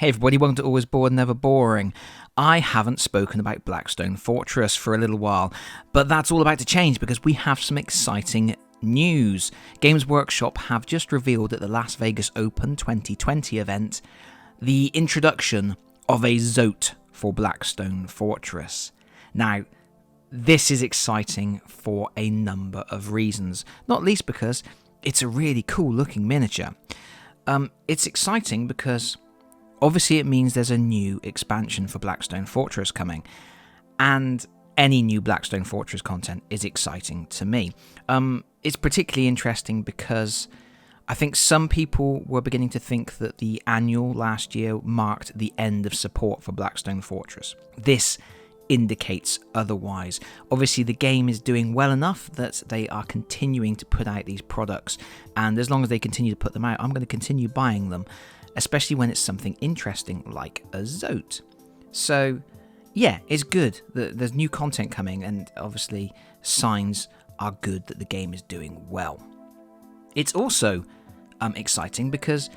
Hey everybody, welcome to Always Bored, Never Boring. I haven't spoken about Blackstone Fortress for a little while, but that's all about to change because we have some exciting news. Games Workshop have just revealed at the Las Vegas Open 2020 event the introduction of a Zoat for Blackstone Fortress. Now, this is exciting for a number of reasons, not least because it's a really cool looking miniature. It's exciting because obviously it means there's a new expansion for Blackstone Fortress coming, and any new Blackstone Fortress content is exciting to me. It's particularly interesting because I think some people were beginning to think that the annual last year marked the end of support for Blackstone Fortress. This indicates otherwise. Obviously the game is doing well enough that they are continuing to put out these products, and as long as they continue to put them out, I'm going to continue buying them, especially when it's something interesting like a Zoat. So yeah, it's good that there's new content coming, and obviously signs are good that the game is doing well. It's also exciting because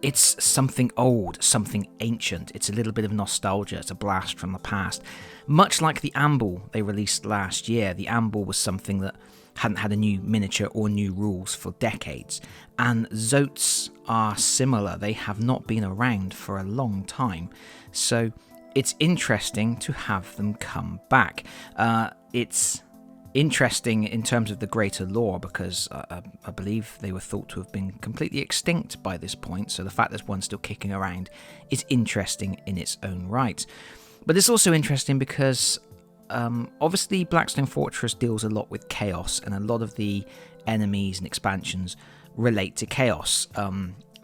it's something old, something ancient. It's a little bit of nostalgia. It's a blast from the past. Much like the Amble they released last year. The Amble was something that hadn't had a new miniature or new rules for decades. And Zoats are similar. They have not been around for a long time. So it's interesting to have them come back. It's interesting in terms of the greater lore because I believe they were thought to have been completely extinct by this point, so the fact there's one still kicking around is interesting in its own right. But it's also interesting because obviously Blackstone Fortress deals a lot with chaos, and a lot of the enemies and expansions relate to chaos.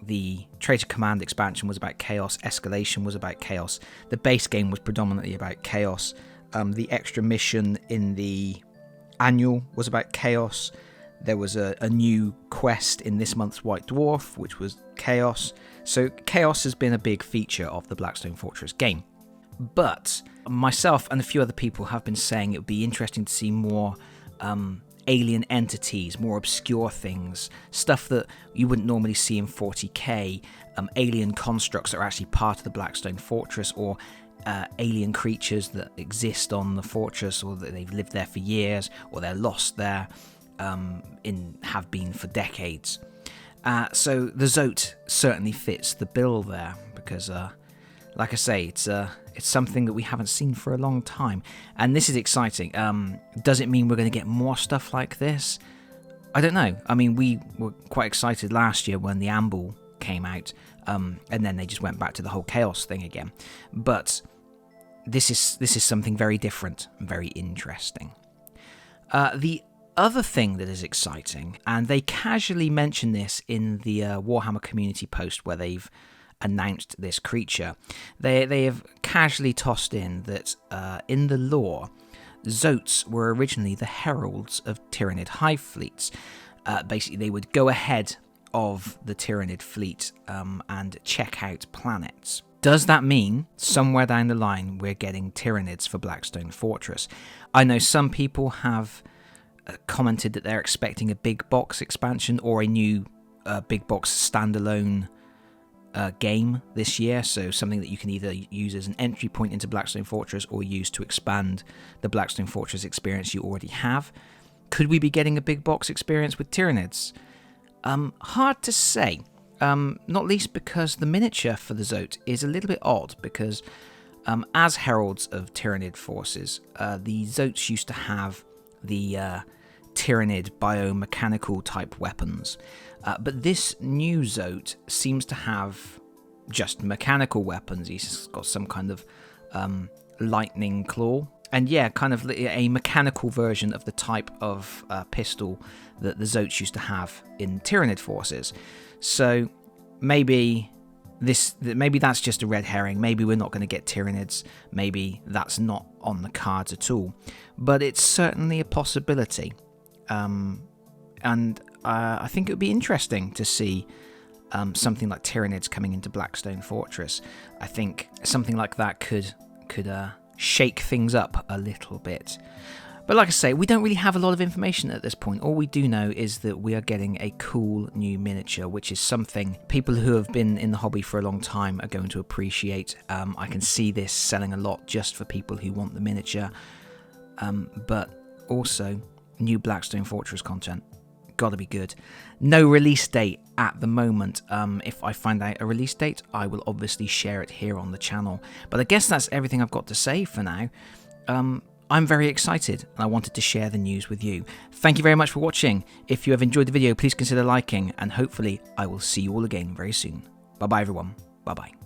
The Traitor Command expansion was about chaos, Escalation was about chaos, the base game was predominantly about chaos, the extra mission in the annual was about chaos. There was a new quest in this month's White Dwarf, which was chaos. So chaos has been a big feature of the Blackstone Fortress game. But myself and a few other people have been saying it would be interesting to see more alien entities, more obscure things, stuff that you wouldn't normally see in 40k, alien constructs that are actually part of the Blackstone Fortress, or alien creatures that exist on the fortress, or that they've lived there for years, or they're lost there, have been for decades. So the Zoat certainly fits the bill there because, like I say, it's something that we haven't seen for a long time, and this is exciting. Does it mean we're going to get more stuff like this? I don't know. I mean, we were quite excited last year when the Amble came out, and then they just went back to the whole chaos thing again. But this is something very different and very interesting. The other thing that is exciting, and they casually mention this in the Warhammer community post where they've announced this creature, they have casually tossed in that in the lore, Zoats were originally the heralds of Tyranid hive fleets. Basically, they would go ahead of the Tyranid fleet and check out planets. Does that mean somewhere down the line we're getting Tyranids for Blackstone Fortress? I know some people have commented that they're expecting a big box expansion or a new big box standalone game this year, so something that you can either use as an entry point into Blackstone Fortress or use to expand the Blackstone Fortress experience you already have. Could we be getting a big box experience with Tyranids? Hard to say, not least because the miniature for the Zoat is a little bit odd, because as heralds of Tyranid forces, the Zoats used to have the Tyranid biomechanical type weapons, but this new Zoat seems to have just mechanical weapons. He's got some kind of lightning claw, and yeah, kind of a mechanical version of the type of pistol that the Zoats used to have in Tyranid forces. So maybe that's just a red herring. Maybe we're not going to get Tyranids. Maybe that's not on the cards at all. But it's certainly a possibility. And I think it would be interesting to see something like Tyranids coming into Blackstone Fortress. I think something like that could shake things up a little bit. But like I say, we don't really have a lot of information at this point. All we do know is that we are getting a cool new miniature, which is something people who have been in the hobby for a long time are going to appreciate. I can see this selling a lot just for people who want the miniature, but also new Blackstone Fortress content. Gotta be good. No release date at the moment. If I find out a release date, I will obviously share it here on the channel. But I guess that's everything I've got to say for now. I'm very excited and I wanted to share the news with you. Thank you very much for watching. If you have enjoyed the video, please consider liking, and hopefully I will see you all again very soon. Bye bye everyone. Bye bye.